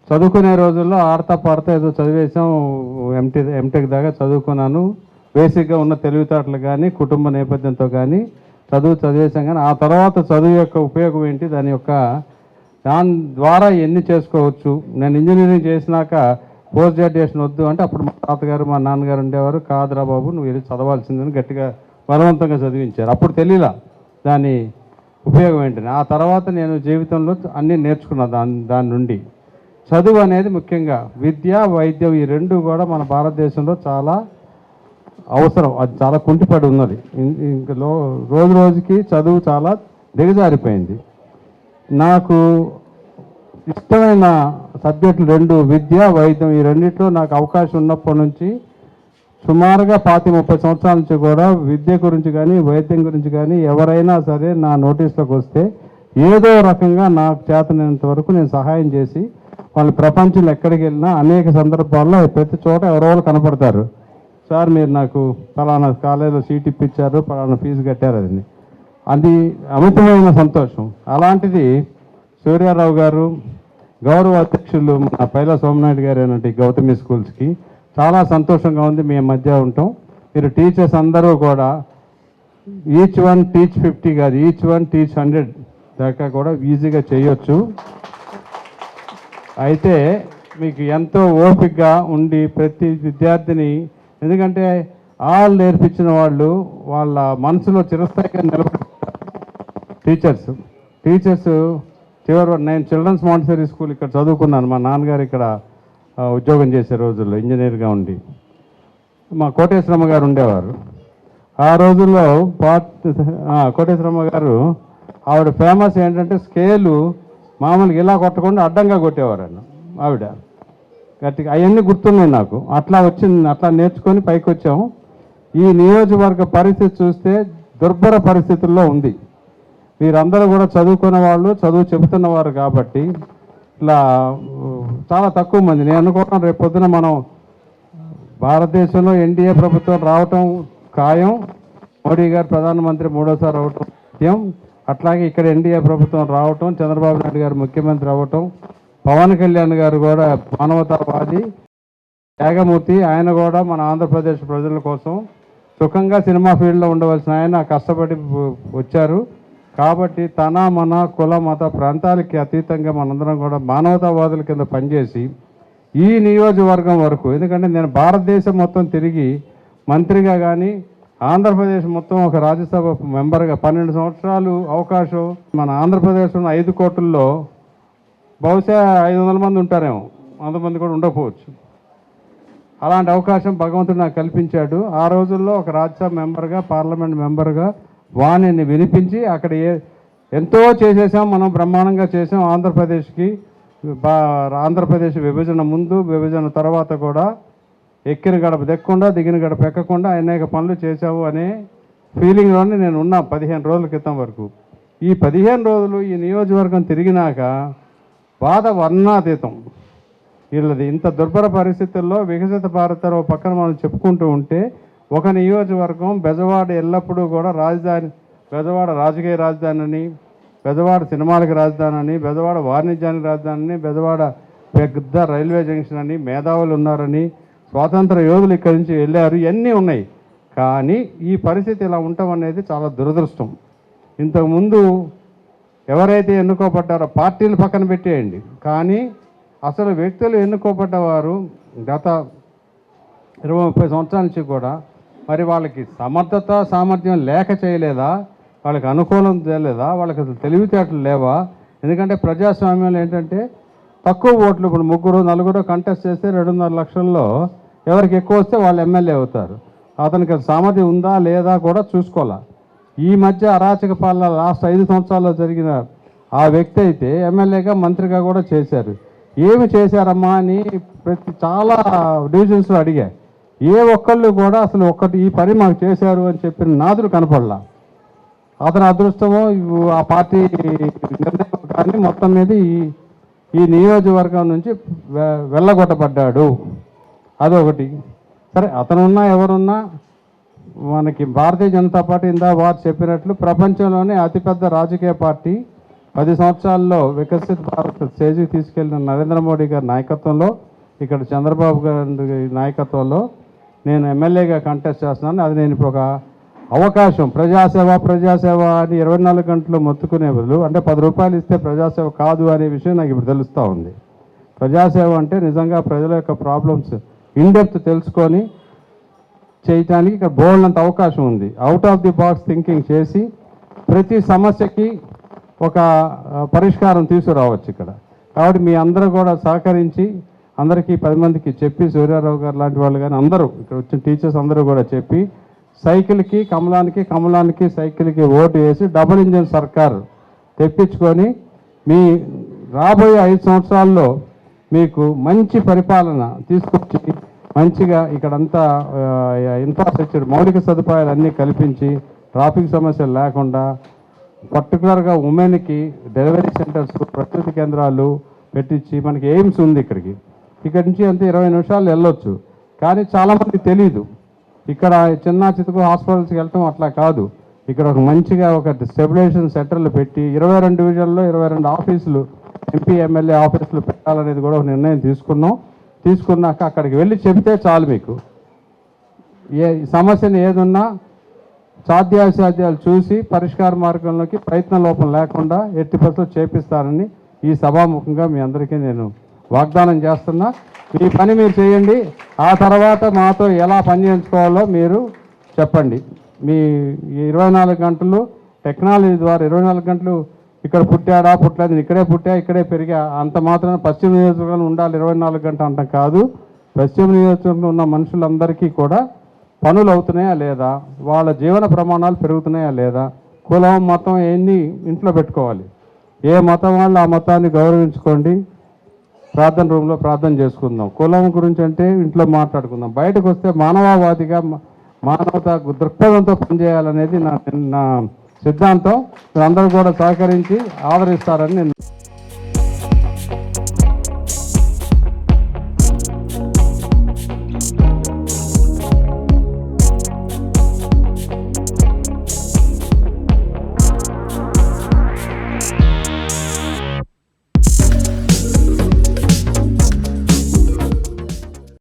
చదువుకునే రోజుల్లో ఆడతా పాడతా ఏదో చదివేసాం, ఎంటెక్ దాకా చదువుకున్నాను. బేసిక్గా ఉన్న తెలివితేటలు కానీ కుటుంబ నేపథ్యంతో కానీ చదివేసాం. కానీ ఆ తర్వాత చదువు యొక్క ఉపయోగం ఏంటి, దాని ద్వారా ఎన్ని చేసుకోవచ్చు. నేను ఇంజనీరింగ్ చేసినాక పోస్ట్ గ్రాడ్యుయేషన్ వద్దు అంటే అప్పుడు మా తాతగారు మా నాన్నగారు ఉండేవారు, కాదురా బాబు నువ్వు వెళ్ళి చదవాల్సిందని గట్టిగా బలవంతంగా చదివించారు. అప్పుడు తెలియలా దాని ఉపయోగం ఏంటని. ఆ తర్వాత నేను జీవితంలో అన్నీ నేర్చుకున్నా దాని నుండి. చదువు అనేది ముఖ్యంగా విద్య వైద్యం ఈ రెండు కూడా మన భారతదేశంలో చాలా అవసరం. అది చాలా కుంటిపడి ఉన్నది. ఇంకా రోజు రోజుకి చదువు చాలా దిగజారిపోయింది. నాకు ఇష్టమైన సబ్జెక్టులు రెండు, విద్య వైద్యం. ఈ రెండిట్లో నాకు అవకాశం ఉన్నప్పటి నుంచి సుమారుగా 25-30 సంవత్సరాల నుంచి కూడా విద్య గురించి కానీ వైద్యం గురించి కానీ ఎవరైనా సరే నా నోటీస్లోకి వస్తే ఏదో రకంగా నాకు చేతనైనంత వరకు నేను సహాయం చేసి వాళ్ళు ప్రపంచంలో ఎక్కడికి వెళ్ళినా అనేక సందర్భాల్లో ప్రతి చోట ఎవరో కనపడతారు. సార్ మీరు నాకు ఫలానా కాలేజీలో సీట్ ఇప్పించారు, ఫలానా ఫీజు కట్టారు. అది అమితమైన సంతోషం. అలాంటిది సూర్యారావు గారు గౌరవ అధ్యక్షులు మన పైలా సోమనాయుడు గారు అయినట్టు గౌతమి స్కూల్స్కి చాలా సంతోషంగా ఉంది మీ మధ్య ఉంటాం. మీరు టీచర్స్ అందరూ కూడా ఈచ్ వన్ టీచ్ 50 కాదు, ఈచ్ వన్ టీచ్ 100 దాకా కూడా ఈజీగా చేయొచ్చు. అయితే మీకు ఎంతో ఓపికగా ఉండి ప్రతి విద్యార్థిని, ఎందుకంటే ఆల్ నేర్పించిన వాళ్ళు వాళ్ళ మనసులో చిరస్థాయిగా నిలబడతారు. టీచర్స్ నేను చిల్డ్రన్స్ మాంటిసరీ స్కూల్ ఇక్కడ చదువుకున్నాను. మా నాన్నగారు ఇక్కడ ఉద్యోగం చేసే రోజుల్లో ఇంజనీర్గా ఉండి మా కోటేశ్వరమ్మ గారు ఉండేవారు. ఆ రోజుల్లో కోటేశ్వరమ్మ గారు ఆవిడ ఫేమస్ ఏంటంటే స్కేలు మామూలుగా ఇలా కొట్టకుండా అడ్డంగా కొట్టేవారు ఆవిడ గట్టిగా. అవన్నీ గుర్తున్నాయి నాకు. అట్లా నేర్చుకొని పైకి వచ్చాము. ఈ నియోజకవర్గ పరిస్థితి చూస్తే దుర్భర పరిస్థితుల్లో ఉంది. వీరందరూ కూడా చదువుకున్న వాళ్ళు, చదువు చెబుతున్నవారు కాబట్టి ఇట్లా చాలా తక్కువ మంది. నేను అనుకుంటున్నాను రేపు పొద్దున మనం భారతదేశంలో ఎన్డీఏ ప్రభుత్వం రావటం ఖాయం, మోడీ గారు ప్రధానమంత్రి మూడోసారి అవటం సత్యం. అట్లాగే ఇక్కడ ఎన్డీఏ ప్రభుత్వం రావటం, చంద్రబాబు నాయుడు గారు ముఖ్యమంత్రి అవ్వటం, పవన్ కళ్యాణ్ గారు కూడా మానవతావాది త్యాగమూర్తి, ఆయన కూడా మన ఆంధ్రప్రదేశ్ ప్రజల కోసం సుఖంగా సినిమా ఫీల్డ్లో ఉండవలసిన ఆయన కష్టపడి వచ్చారు. కాబట్టి తన మన కుల మత ప్రాంతాలకి అతీతంగా మనందరం కూడా మానవతావాదుల కింద పనిచేసి ఈ నియోజకవర్గం వరకు, ఎందుకంటే నేను భారతదేశం మొత్తం తిరిగి మంత్రిగా కానీ ఆంధ్రప్రదేశ్ మొత్తం ఒక రాజ్యసభ మెంబర్గా 12 సంవత్సరాలు అవకాశం. మన ఆంధ్రప్రదేశ్లో 5 కోట్లలో బహుశా 500 మంది ఉంటారేమో, 100 మంది కూడా ఉండకపోవచ్చు. అలాంటి అవకాశం భగవంతుడు నాకు కల్పించాడు. ఆ రోజుల్లో ఒక రాజ్యసభ మెంబర్గా, పార్లమెంట్ మెంబర్గా వాణిని వినిపించి అక్కడ ఎంతో చేసేసాం. మనం బ్రహ్మాండంగా చేసాం. ఆంధ్రప్రదేశ్ విభజన ముందు, విభజన తర్వాత కూడా ఎక్కిన గడప దెక్కకుండా దిగిన గడప ఎక్కకుండా అనేక పనులు చేశావు అనే ఫీలింగ్లోనే నేను ఉన్నా 15 రోజుల క్రితం వరకు. ఈ 15 రోజులు ఈ నియోజకవర్గం తిరిగినాక బాధ వర్ణాతీతం. వీళ్ళది ఇంత దుర్భర పరిస్థితుల్లో వికసిత భారత్ పక్కన మనం చెప్పుకుంటూ ఉంటే ఒక నియోజకవర్గం బెజవాడ ఎల్లప్పుడూ కూడా రాజధాని, బెజవాడ రాజకీయ రాజధాని అని, బెజవాడ సినిమాలకు రాజధాని అని, బెజవాడ వాణిజ్యానికి రాజధాని అని, బెజవాడ పెద్ద రైల్వే జంక్షన్ అని, మేధావులు ఉన్నారని, స్వాతంత్ర యోధులు ఇక్కడి నుంచి వెళ్ళారు, ఇవన్నీ ఉన్నాయి. కానీ ఈ పరిస్థితి ఇలా ఉండటం అనేది చాలా దురదృష్టం. ఇంతకుముందు ఎవరైతే ఎన్నుకోబడ్డారో పార్టీలు పక్కన పెట్టేయండి, కానీ అసలు వ్యక్తులు ఎన్నుకోబడ్డవారు గత 20-30 సంవత్సరాల నుంచి కూడా మరి వాళ్ళకి సమర్థత సామర్థ్యం లేక చేయలేదా, వాళ్ళకి అనుకూలం చేయలేదా, వాళ్ళకి అసలు తెలివితేటలు లేవా? ఎందుకంటే ప్రజాస్వామ్యంలో ఏంటంటే తక్కువ ఓట్లు, ఇప్పుడు 3-4 కంటెస్ట్ చేస్తే 2.5 లక్షల్లో ఎవరికి ఎక్కువ వస్తే వాళ్ళు ఎమ్మెల్యే అవుతారు. అతనికి సామర్థ్యం ఉందా లేదా కూడా చూసుకోవాలా. ఈ మధ్య అరాచక పాలన లాస్ట్ 5 సంవత్సరాల్లో జరిగిన ఆ వ్యక్తి అయితే ఎమ్మెల్యేగా మంత్రిగా కూడా చేశారు. ఏమి చేశారమ్మా అని చాలా డివిజన్స్లో అడిగా. ఏ ఒక్కళ్ళు కూడా అసలు ఈ పని మాకు చేశారు అని చెప్పిన నాదుడు కనపడలా. అతని అదృష్టమో ఆ పార్టీ నిర్ణయం కానీ మొత్తం మీద ఈ నియోజకవర్గం నుంచి వెళ్ళగొట్టబడ్డాడు. అదొకటి. సరే, అతనున్నా ఎవరున్నా మనకి భారతీయ జనతా పార్టీ వారు చెప్పినట్లు ప్రపంచంలోనే అతిపెద్ద రాజకీయ పార్టీ. 10 సంవత్సరాల్లో వికసిత్ భారత్ స్టేజ్కి తీసుకెళ్లిన నరేంద్ర మోడీ గారి నాయకత్వంలో, ఇక్కడ చంద్రబాబు గారి నాయకత్వంలో నేను ఎమ్మెల్యేగా కంటెస్ట్ చేస్తున్నాను. అది నేను ఇప్పుడు ఒక అవకాశం, ప్రజాసేవ అని 24 గంటలు మొత్తుకునే బదులు, అంటే 10 రూపాయలు ఇస్తే ప్రజాసేవ కాదు అనే విషయం నాకు ఇప్పుడు తెలుస్తూ ఉంది. ప్రజాసేవ అంటే నిజంగా ప్రజల యొక్క ప్రాబ్లమ్స్ ఇన్డెప్త్ తెలుసుకొని చేయటానికి ఇక్కడ బోల్డంత అవకాశం ఉంది. Out of the box thinking చేసి ప్రతి సమస్యకి ఒక పరిష్కారం తీసుకురావచ్చు ఇక్కడ. కాబట్టి మీ అందరూ కూడా సహకరించి అందరికీ 10 మందికి చెప్పి, సూర్యారావు గారు లాంటి వాళ్ళు కానీ అందరూ ఇక్కడ వచ్చిన టీచర్స్ అందరూ కూడా చెప్పి, సైకిల్కి కమలానికి సైకిల్కి ఓటు వేసి డబుల్ ఇంజిన్ సర్కార్ తెప్పించుకొని మీ రాబోయే 5 సంవత్సరాల్లో మీకు మంచి పరిపాలన తీసుకొచ్చి మంచిగా ఇక్కడంతా ఇన్ఫ్రాస్ట్రక్చర్ మౌలిక సదుపాయాలు అన్నీ కల్పించి ట్రాఫిక్ సమస్యలు లేకుండా, పర్టికులర్గా ఉమెన్కి డెలివరీ సెంటర్స్, ప్రకృతి కేంద్రాలు పెట్టించి, మనకి ఎయిమ్స్ ఉంది ఇక్కడి నుంచి అంతే 20 నిమిషాలు వెళ్ళొచ్చు. కానీ చాలామంది తెలీదు ఇక్కడ చిన్న చితుకు హాస్పిటల్స్కి వెళ్ళటం అట్లా కాదు. ఇక్కడ ఒక మంచిగా ఒక స్టెబిలైజేషన్ సెంటర్లు పెట్టి 22 డివిజన్లో 22 ఆఫీసులు, ఎంపీ ఎమ్మెల్యే ఆఫీసులు పెట్టాలనేది కూడా ఒక నిర్ణయం తీసుకున్నాక అక్కడికి వెళ్ళి చెబితే చాలు, మీకు ఏ సమస్యను ఏదున్నా సాధ్యాసాధ్యాలు చూసి పరిష్కార మార్గంలోకి ప్రయత్న లోపం లేకుండా ఎట్టి పరిస్థితుల్లో చేపిస్తానని ఈ సభాముఖంగా మీ అందరికీ నేను వాగ్దానం చేస్తున్నా. మీ పని మీరు చేయండి. ఆ తర్వాత మాతో ఎలా పని చేయించుకోవాలో మీరు చెప్పండి. మీ 24 గంటలు టెక్నాలజీ ద్వారా 24 గంటలు ఇక్కడ పుట్టలేదు, ఇక్కడే ఇక్కడే పెరిగా అంత మాత్రం పశ్చిమ నియోజకవర్గంలో ఉండాలి 24 గంటలు అంటాం కాదు. పశ్చిమ నియోజకవర్గంలో ఉన్న మనుషులందరికీ కూడా పనులు అవుతున్నాయా లేదా, వాళ్ళ జీవన ప్రమాణాలు పెరుగుతున్నాయా లేదా, కులం మతం ఎన్ని ఇంట్లో పెట్టుకోవాలి, ఏ మతం వాళ్ళు ఆ మతాన్ని గౌరవించుకోండి, ప్రార్థన రూమ్లో ప్రార్థన చేసుకుందాం. కులం గురించి అంటే ఇంట్లో మాట్లాడుకుందాం. బయటకు వస్తే మానవవాదిగా మానవత దృక్పథంతో పనిచేయాలనేది నా సిద్ధాంతం. అందరూ కూడా సహకరించి ఆదరిస్తారని నేను